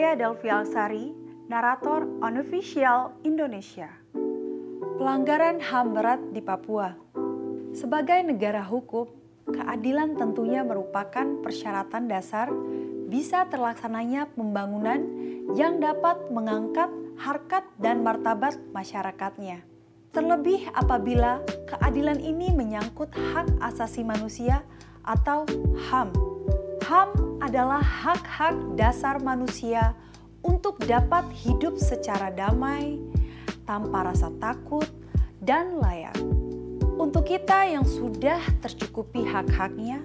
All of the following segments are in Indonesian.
Saya Delvi Alsari, narator Unofficial Indonesia. Pelanggaran HAM berat di Papua. Sebagai negara hukum, keadilan tentunya merupakan persyaratan dasar bisa terlaksananya pembangunan yang dapat mengangkat harkat dan martabat masyarakatnya. Terlebih apabila keadilan ini menyangkut hak asasi manusia atau HAM. HAM adalah hak-hak dasar manusia untuk dapat hidup secara damai, tanpa rasa takut, dan layak. Untuk kita yang sudah tercukupi hak-haknya,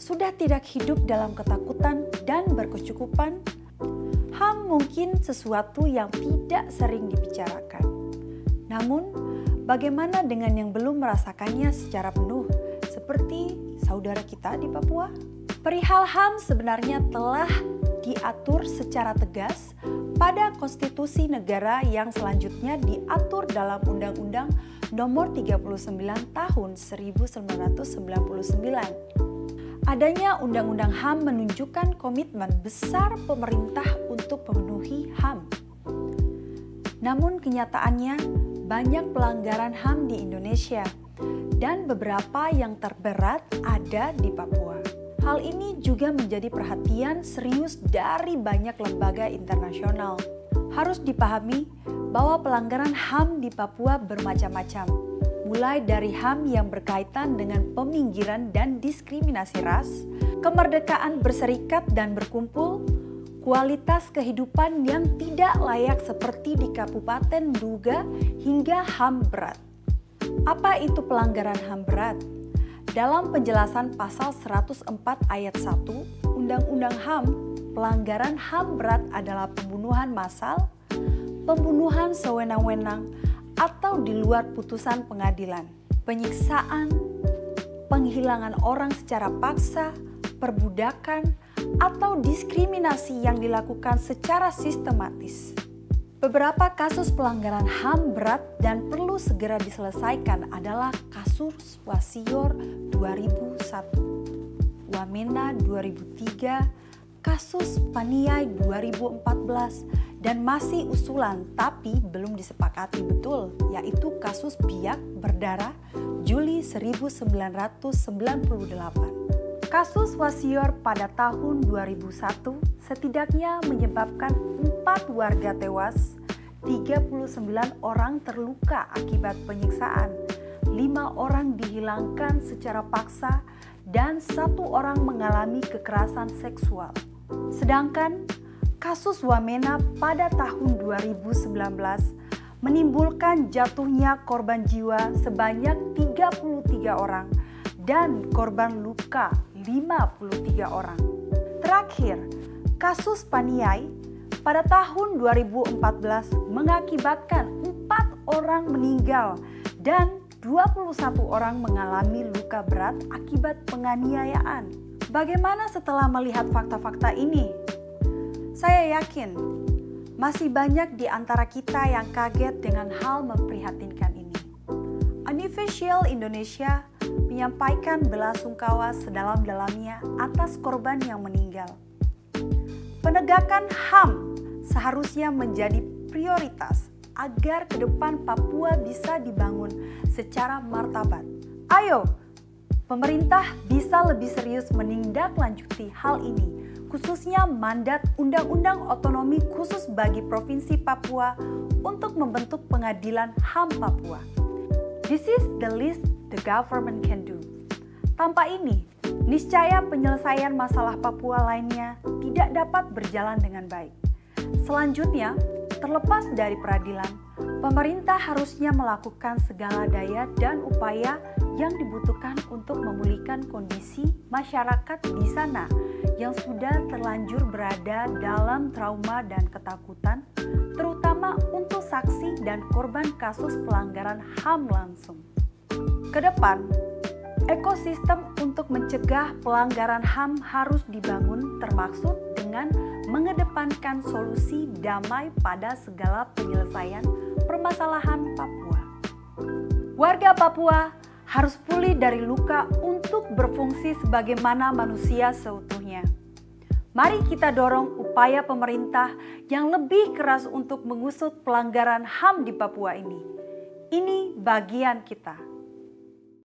sudah tidak hidup dalam ketakutan dan berkecukupan, HAM mungkin sesuatu yang tidak sering dibicarakan. Namun, bagaimana dengan yang belum merasakannya secara penuh, seperti saudara kita di Papua? Perihal HAM sebenarnya telah diatur secara tegas pada konstitusi negara yang selanjutnya diatur dalam Undang-Undang Nomor 39 Tahun 1999. Adanya Undang-Undang HAM menunjukkan komitmen besar pemerintah untuk memenuhi HAM. Namun kenyataannya banyak pelanggaran HAM di Indonesia dan beberapa yang terberat ada di Papua. Hal ini juga menjadi perhatian serius dari banyak lembaga internasional. Harus dipahami bahwa pelanggaran HAM di Papua bermacam-macam, mulai dari HAM yang berkaitan dengan peminggiran dan diskriminasi ras, kemerdekaan berserikat dan berkumpul, kualitas kehidupan yang tidak layak seperti di Kabupaten Nduga, hingga HAM berat. Apa itu pelanggaran HAM berat? Dalam penjelasan pasal 104 ayat 1 Undang-Undang HAM, pelanggaran HAM berat adalah pembunuhan massal, pembunuhan sewenang-wenang atau di luar putusan pengadilan, penyiksaan, penghilangan orang secara paksa, perbudakan, atau diskriminasi yang dilakukan secara sistematis. Beberapa kasus pelanggaran HAM berat dan perlu segera diselesaikan adalah kasus Wasior 2001, Wamena 2003, kasus Paniai 2014, dan masih usulan tapi belum disepakati betul, yaitu kasus Biak berdarah Juli 1998. Kasus Wasior pada tahun 2001 setidaknya menyebabkan 4 warga tewas, 39 orang terluka akibat penyiksaan, 5 orang dihilangkan secara paksa, dan 1 orang mengalami kekerasan seksual. Sedangkan kasus Wamena pada tahun 2019 menimbulkan jatuhnya korban jiwa sebanyak 33 orang dan korban luka 53 orang. Terakhir, kasus Paniai pada tahun 2014 mengakibatkan 4 orang meninggal dan 21 orang mengalami luka berat akibat penganiayaan. Bagaimana setelah melihat fakta-fakta ini? Saya yakin masih banyak di antara kita yang kaget dengan hal memprihatinkan ini. Unofficial Indonesia menyampaikan belasungkawa sedalam-dalamnya atas korban yang meninggal. Penegakan HAM seharusnya menjadi prioritas agar ke depan Papua bisa dibangun secara martabat. Ayo, pemerintah bisa lebih serius menindaklanjuti hal ini, khususnya mandat Undang-Undang Otonomi Khusus bagi Provinsi Papua untuk membentuk pengadilan HAM Papua. This is the least the government can do. Tanpa ini, niscaya penyelesaian masalah Papua lainnya tidak dapat berjalan dengan baik. Selanjutnya, terlepas dari peradilan, pemerintah harusnya melakukan segala daya dan upaya yang dibutuhkan untuk memulihkan kondisi masyarakat di sana yang sudah terlanjur berada dalam trauma dan ketakutan, terutama untuk saksi dan korban kasus pelanggaran HAM langsung. Kedepan, ekosistem untuk mencegah pelanggaran HAM harus dibangun, termaksud dengan mengedepankan solusi damai pada segala penyelesaian permasalahan Papua. Warga Papua harus pulih dari luka untuk berfungsi sebagaimana manusia seutuhnya. Mari kita dorong upaya pemerintah yang lebih keras untuk mengusut pelanggaran HAM di Papua ini. Ini bagian kita.